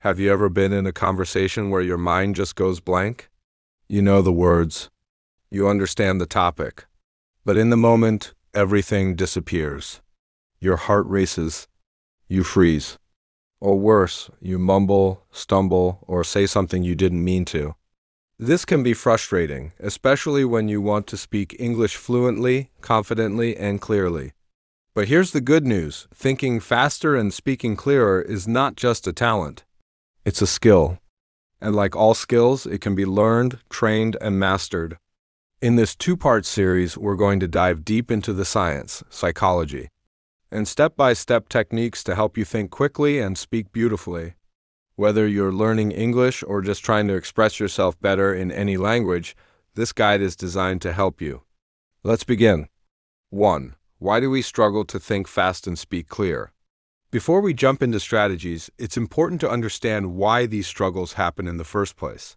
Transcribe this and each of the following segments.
Have you ever been in a conversation where your mind just goes blank? You know the words, you understand the topic, but in the moment, everything disappears. Your heart races, you freeze. Or worse, you mumble, stumble, or say something you didn't mean to. This can be frustrating, especially when you want to speak English fluently, confidently, and clearly. But here's the good news. Thinking faster and speaking clearer is not just a talent. It's a skill. And like all skills, it can be learned, trained, and mastered. In this two-part series, we're going to dive deep into the science, psychology, and step-by-step techniques to help you think quickly and speak beautifully. Whether you're learning English or just trying to express yourself better in any language, this guide is designed to help you. Let's begin. 1. Why do we struggle to think fast and speak clear? Before we jump into strategies, it's important to understand why these struggles happen in the first place.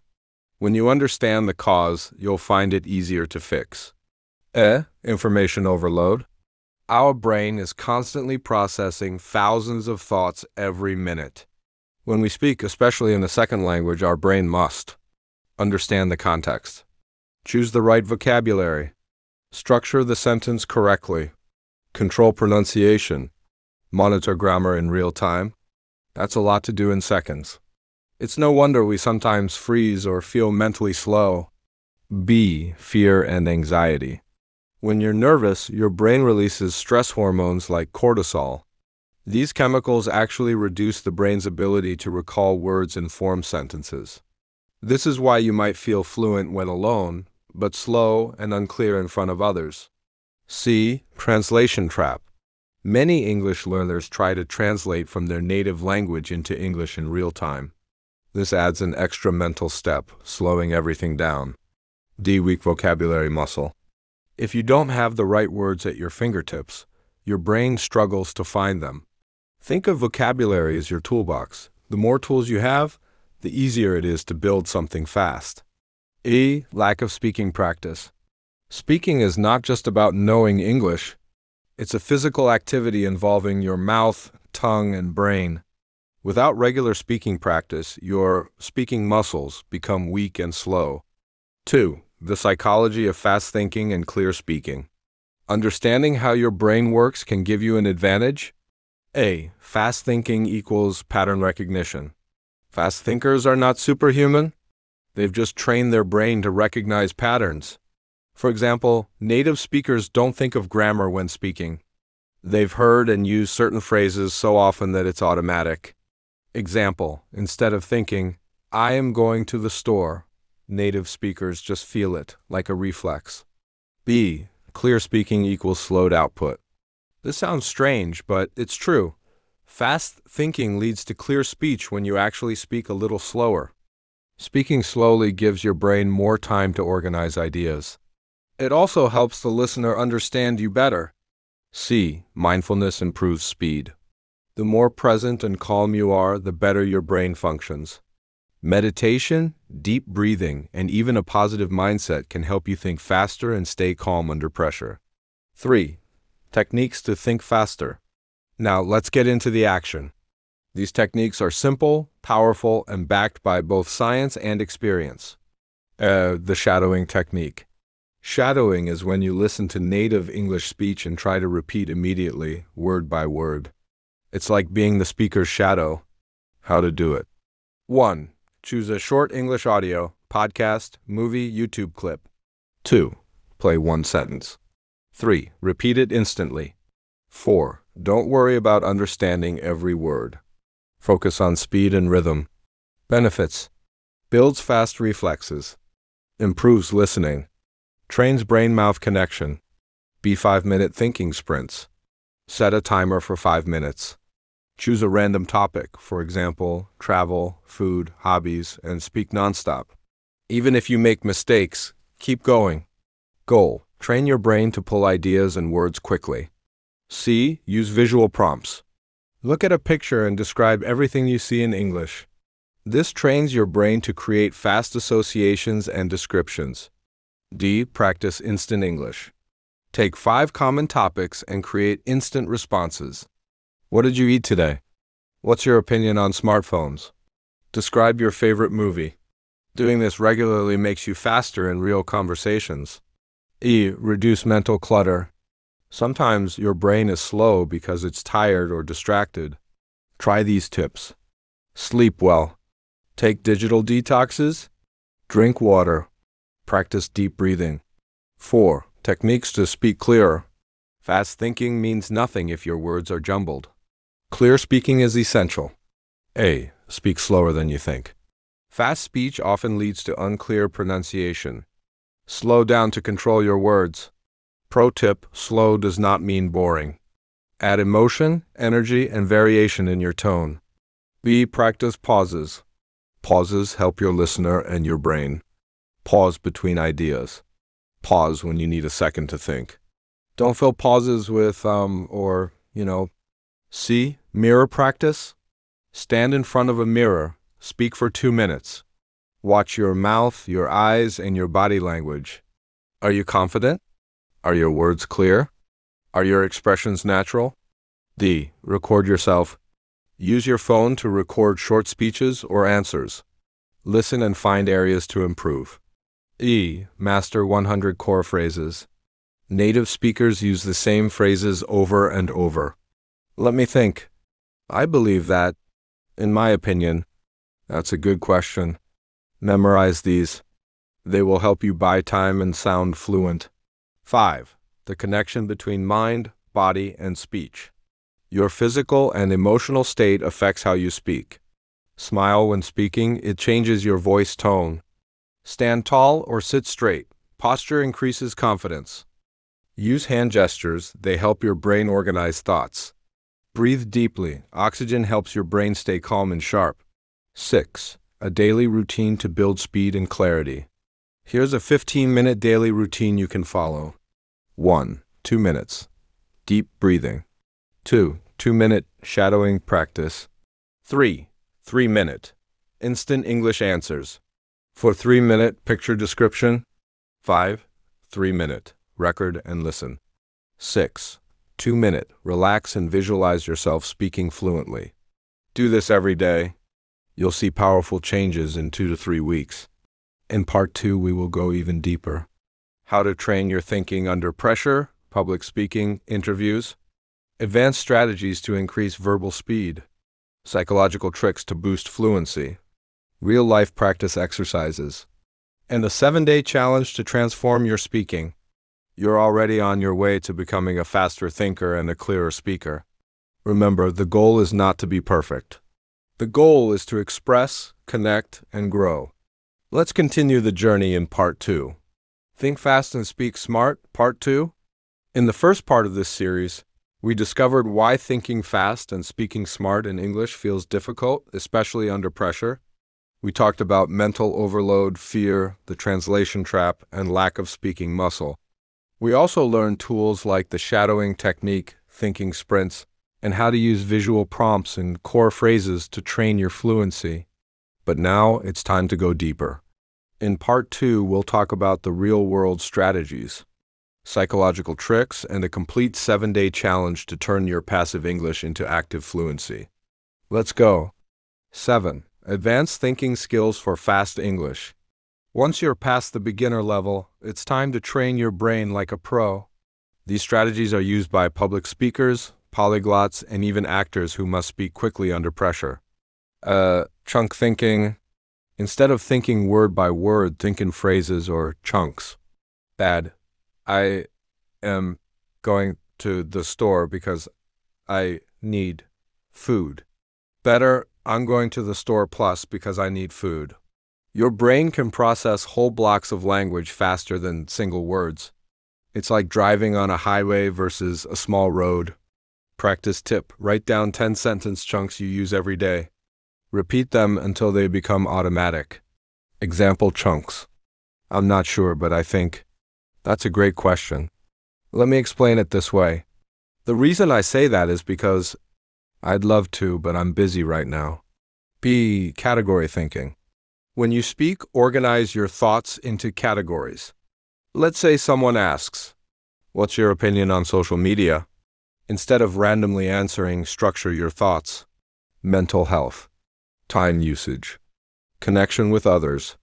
When you understand the cause, you'll find it easier to fix. Information overload. Our brain is constantly processing thousands of thoughts every minute. When we speak, especially in a second language, our brain must understand the context, choose the right vocabulary, structure the sentence correctly, control pronunciation, monitor grammar in real time. That's a lot to do in seconds. It's no wonder we sometimes freeze or feel mentally slow. B. Fear and anxiety. When you're nervous, your brain releases stress hormones like cortisol. These chemicals actually reduce the brain's ability to recall words and form sentences. This is why you might feel fluent when alone, but slow and unclear in front of others. C. Translation trap. Many English learners try to translate from their native language into English in real time. This adds an extra mental step, slowing everything down. D. Weak vocabulary muscle. If you don't have the right words at your fingertips, your brain struggles to find them. Think of vocabulary as your toolbox. The more tools you have, the easier it is to build something fast. E. Lack of speaking practice. Speaking is not just about knowing English. It's a physical activity involving your mouth, tongue, and brain. Without regular speaking practice, your speaking muscles become weak and slow. 2. The psychology of fast thinking and clear speaking. Understanding how your brain works can give you an advantage. A. Fast thinking equals pattern recognition. Fast thinkers are not superhuman. They've just trained their brain to recognize patterns. For example, native speakers don't think of grammar when speaking. They've heard and used certain phrases so often that it's automatic. Example, instead of thinking, I am going to the store, native speakers just feel it, like a reflex. B. Clear speaking equals slowed output. This sounds strange, but it's true. Fast thinking leads to clear speech when you actually speak a little slower. Speaking slowly gives your brain more time to organize ideas. It also helps the listener understand you better. C. Mindfulness improves speed. The more present and calm you are, the better your brain functions. Meditation, deep breathing, and even a positive mindset can help you think faster and stay calm under pressure. 3. Techniques to think faster. Now, let's get into the action. These techniques are simple, powerful, and backed by both science and experience. The shadowing technique. Shadowing is when you listen to native English speech and try to repeat immediately, word by word. It's like being the speaker's shadow. How to do it. 1. Choose a short English audio, podcast, movie, YouTube clip. 2. Play one sentence. 3. Repeat it instantly. 4. Don't worry about understanding every word. Focus on speed and rhythm. Benefits. Builds fast reflexes. Improves listening. Trains brain-mouth connection. Be 5-minute thinking sprints. Set a timer for 5 minutes. Choose a random topic, for example, travel, food, hobbies, and speak nonstop. Even if you make mistakes, keep going. Goal. Train your brain to pull ideas and words quickly. C. Use visual prompts. Look at a picture and describe everything you see in English. This trains your brain to create fast associations and descriptions. D. Practice instant English. Take 5 common topics and create instant responses. What did you eat today? What's your opinion on smartphones? Describe your favorite movie. Doing this regularly makes you faster in real conversations. E. Reduce mental clutter. Sometimes your brain is slow because it's tired or distracted. Try these tips. Sleep well. Take digital detoxes. Drink water. Practice deep breathing. 4. Techniques to speak clearer. Fast thinking means nothing if your words are jumbled. Clear speaking is essential. A. Speak slower than you think. Fast speech often leads to unclear pronunciation. Slow down to control your words. Pro tip: slow does not mean boring. Add emotion, energy, and variation in your tone. B. Practice pauses. Pauses help your listener and your brain. Pause between ideas. Pause when you need a second to think. Don't fill pauses with, C. Mirror practice. Stand in front of a mirror. Speak for 2 minutes. Watch your mouth, your eyes, and your body language. Are you confident? Are your words clear? Are your expressions natural? D. Record yourself. Use your phone to record short speeches or answers. Listen and find areas to improve. E. Master 100 core phrases. Native speakers use the same phrases over and over. Let me think. I believe that, in my opinion. That's a good question. Memorize these. They will help you buy time and sound fluent. 5. The connection between mind, body, and speech. Your physical and emotional state affects how you speak. Smile when speaking, it changes your voice tone. Stand tall or sit straight. Posture increases confidence. Use hand gestures, they help your brain organize thoughts. Breathe deeply, oxygen helps your brain stay calm and sharp. 6. A daily routine to build speed and clarity. Here's a 15-minute daily routine you can follow. 1. 2 minutes. Deep breathing. 2. 2-minute shadowing practice. 3. 3-minute. Instant English answers. For 3-minute picture description. 5. 3-minute. Record and listen. 6. 2-minute. Relax and visualize yourself speaking fluently. Do this every day. You'll see powerful changes in 2 to 3 weeks. In part 2, we will go even deeper. How to train your thinking under pressure, public speaking, interviews. Advanced strategies to increase verbal speed. Psychological tricks to boost fluency. Real-life practice exercises. And a 7-day challenge to transform your speaking. You're already on your way to becoming a faster thinker and a clearer speaker. Remember, the goal is not to be perfect. The goal is to express, connect, and grow. Let's continue the journey in part 2. Think Fast and Speak Smart, part 2. In the first part of this series, we discovered why thinking fast and speaking smart in English feels difficult, especially under pressure. We talked about mental overload, fear, the translation trap, and lack of speaking muscle. We also learned tools like the shadowing technique, thinking sprints, and how to use visual prompts and core phrases to train your fluency. But now it's time to go deeper. In part 2, we'll talk about the real-world strategies, psychological tricks, and a complete 7-day challenge to turn your passive English into active fluency. Let's go. 7. Advanced thinking skills for fast English. Once you're past the beginner level, it's time to train your brain like a pro. These strategies are used by public speakers, polyglots, and even actors who must speak quickly under pressure. Chunk thinking. Instead of thinking word by word, think in phrases or chunks. Bad. I am going to the store because I need food. Better, I'm going to the store plus because I need food. Your brain can process whole blocks of language faster than single words. It's like driving on a highway versus a small road. Practice tip: write down 10-sentence chunks you use every day. Repeat them until they become automatic. Example chunks. I'm not sure, but I think. That's a great question. Let me explain it this way. The reason I say that is because I'd love to, but I'm busy right now. B. Category thinking. When you speak, organize your thoughts into categories. Let's say someone asks, "What's your opinion on social media?" Instead of randomly answering, structure your thoughts. Mental health. Time usage. Connection with others.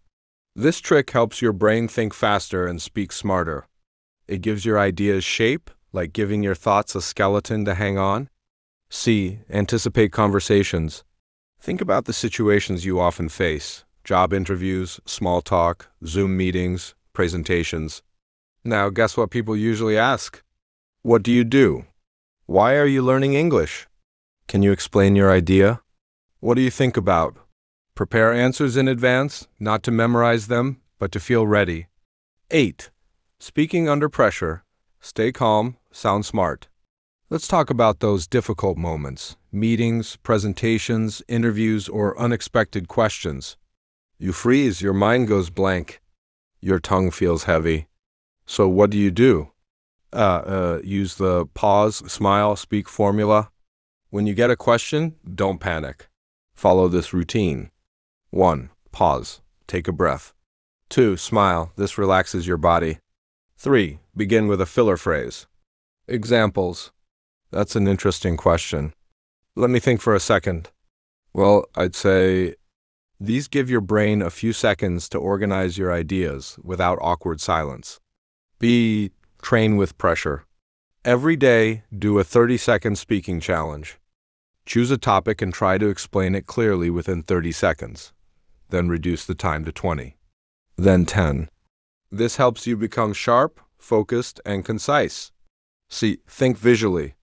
This trick helps your brain think faster and speak smarter. It gives your ideas shape, like giving your thoughts a skeleton to hang on. C. Anticipate conversations. Think about the situations you often face: job interviews, small talk, Zoom meetings, presentations. Now, guess what people usually ask? What do you do? Why are you learning English? Can you explain your idea? What do you think about? Prepare answers in advance, not to memorize them, but to feel ready. 8. Speaking under pressure. Stay calm, sound smart. Let's talk about those difficult moments: meetings, presentations, interviews, or unexpected questions. You freeze, your mind goes blank. Your tongue feels heavy. So what do? Use the pause, smile, speak formula. When you get a question, don't panic. Follow this routine. 1. Pause. Take a breath. 2. Smile. This relaxes your body. 3. Begin with a filler phrase. Examples. That's an interesting question. Let me think for a second. Well, I'd say these give your brain a few seconds to organize your ideas without awkward silence. B. Train with pressure. Every day, do a 30-second speaking challenge. Choose a topic and try to explain it clearly within 30 seconds. Then reduce the time to 20. Then 10. This helps you become sharp, focused, and concise. C. Think visually.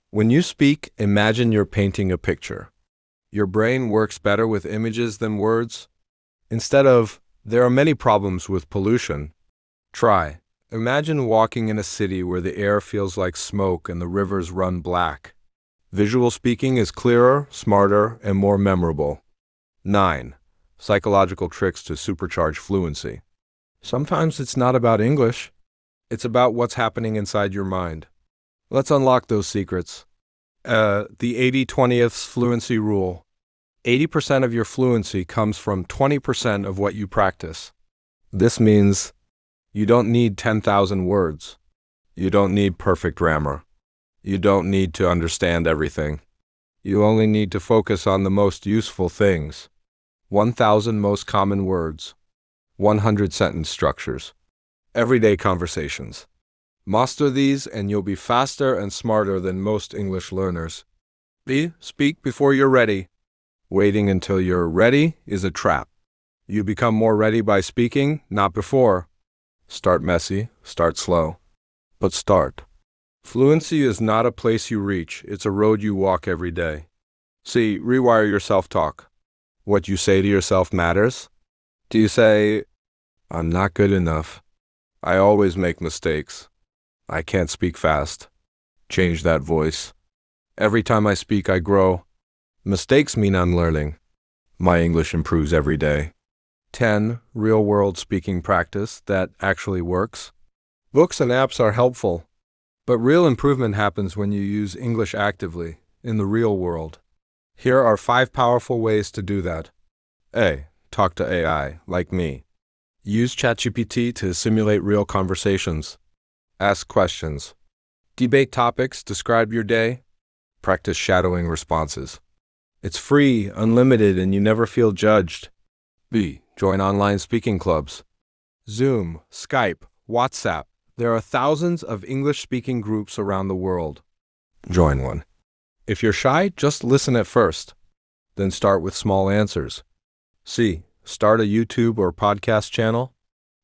When you speak, imagine you're painting a picture. Your brain works better with images than words. Instead of, there are many problems with pollution, try, imagine walking in a city where the air feels like smoke and the rivers run black. Visual speaking is clearer, smarter, and more memorable. 9. Psychological tricks to supercharge fluency. Sometimes it's not about English. It's about what's happening inside your mind. Let's unlock those secrets. The 80-20th fluency rule. 80% of your fluency comes from 20% of what you practice. This means you don't need 10,000 words. You don't need perfect grammar. You don't need to understand everything. You only need to focus on the most useful things. 1,000 most common words. 100 sentence structures. Everyday conversations. Master these and you'll be faster and smarter than most English learners. B. Speak before you're ready. Waiting until you're ready is a trap. You become more ready by speaking, not before. Start messy, start slow. But start. Fluency is not a place you reach, it's a road you walk every day. C. Rewire your self-talk. What you say to yourself matters. Do you say, I'm not good enough. I always make mistakes. I can't speak fast. Change that voice. Every time I speak, I grow. Mistakes mean I'm learning. My English improves every day. 10. Real-world speaking practice that actually works. Books and apps are helpful, but real improvement happens when you use English actively, in the real world. Here are 5 powerful ways to do that. A. Talk to AI, like me. Use ChatGPT to simulate real conversations. Ask questions. Debate topics, describe your day. Practice shadowing responses. It's free, unlimited, and you never feel judged. B. Join online speaking clubs. Zoom, Skype, WhatsApp. There are thousands of English-speaking groups around the world. Join one. If you're shy, just listen at first. Then start with small answers. C. Start a YouTube or podcast channel.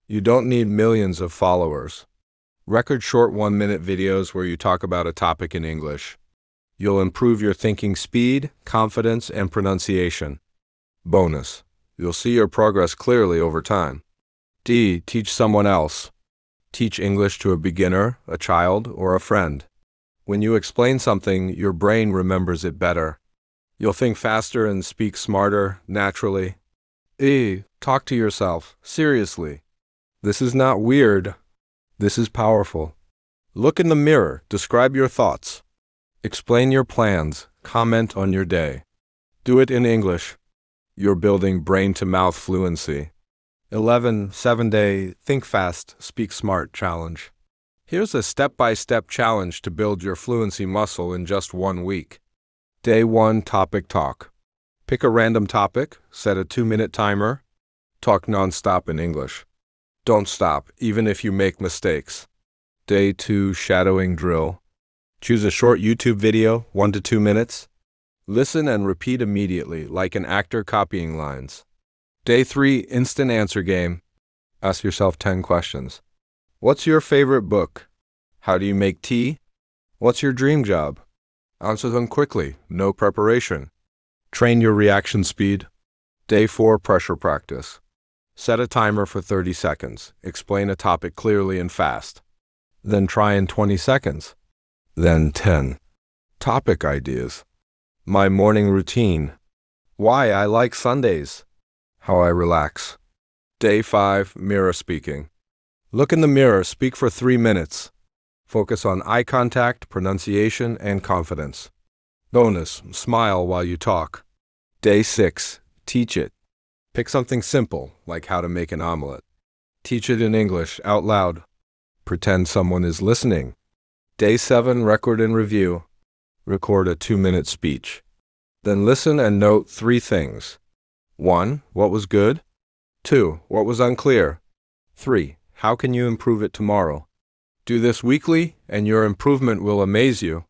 You don't need millions of followers. Record short 1-minute videos where you talk about a topic in English. You'll improve your thinking speed, confidence, and pronunciation. Bonus. You'll see your progress clearly over time. D. Teach someone else. Teach English to a beginner, a child, or a friend. When you explain something, your brain remembers it better. You'll think faster and speak smarter, naturally. E. Talk to yourself, seriously. This is not weird. This is powerful. Look in the mirror, describe your thoughts. Explain your plans, comment on your day. Do it in English. You're building brain-to-mouth fluency. 11. 7-day Think Fast, Speak Smart Challenge. Here's a step-by-step challenge to build your fluency muscle in just 1 week. Day 1, Topic Talk. Pick a random topic, set a 2-minute timer, talk nonstop in English. Don't stop, even if you make mistakes. Day 2 shadowing drill. Choose a short YouTube video, 1 to 2 minutes. Listen and repeat immediately, like an actor copying lines. Day 3 instant answer game. Ask yourself 10 questions. What's your favorite book? How do you make tea? What's your dream job? Answer them quickly, no preparation. Train your reaction speed. Day 4 pressure practice. Set a timer for 30 seconds. Explain a topic clearly and fast. Then try in 20 seconds. Then 10. Topic ideas. My morning routine. Why I like Sundays. How I relax. Day 5 mirror speaking. Look in the mirror, speak for 3 minutes. Focus on eye contact, pronunciation, and confidence. Bonus, smile while you talk. Day 6 teach it. Pick something simple, like how to make an omelet. Teach it in English, out loud. Pretend someone is listening. Day 7 record and review. Record a 2-minute speech. Then listen and note 3 things. 1. What was good? 2. What was unclear? 3. How can you improve it tomorrow? Do this weekly, and your improvement will amaze you.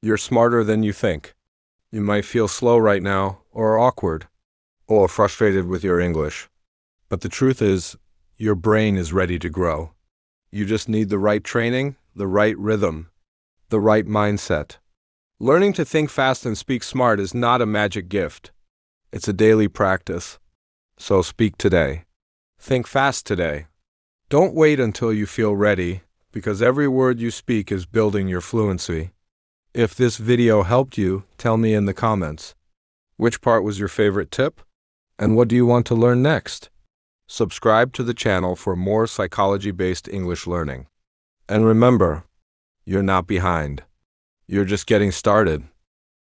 You're smarter than you think. You might feel slow right now, or awkward, or frustrated with your English. But the truth is, your brain is ready to grow. You just need the right training, the right rhythm, the right mindset. Learning to think fast and speak smart is not a magic gift. It's a daily practice. So speak today. Think fast today. Don't wait until you feel ready, because every word you speak is building your fluency. If this video helped you, tell me in the comments. Which part was your favorite tip? And what do you want to learn next? Subscribe to the channel for more psychology-based English learning. And remember, you're not behind. You're just getting started.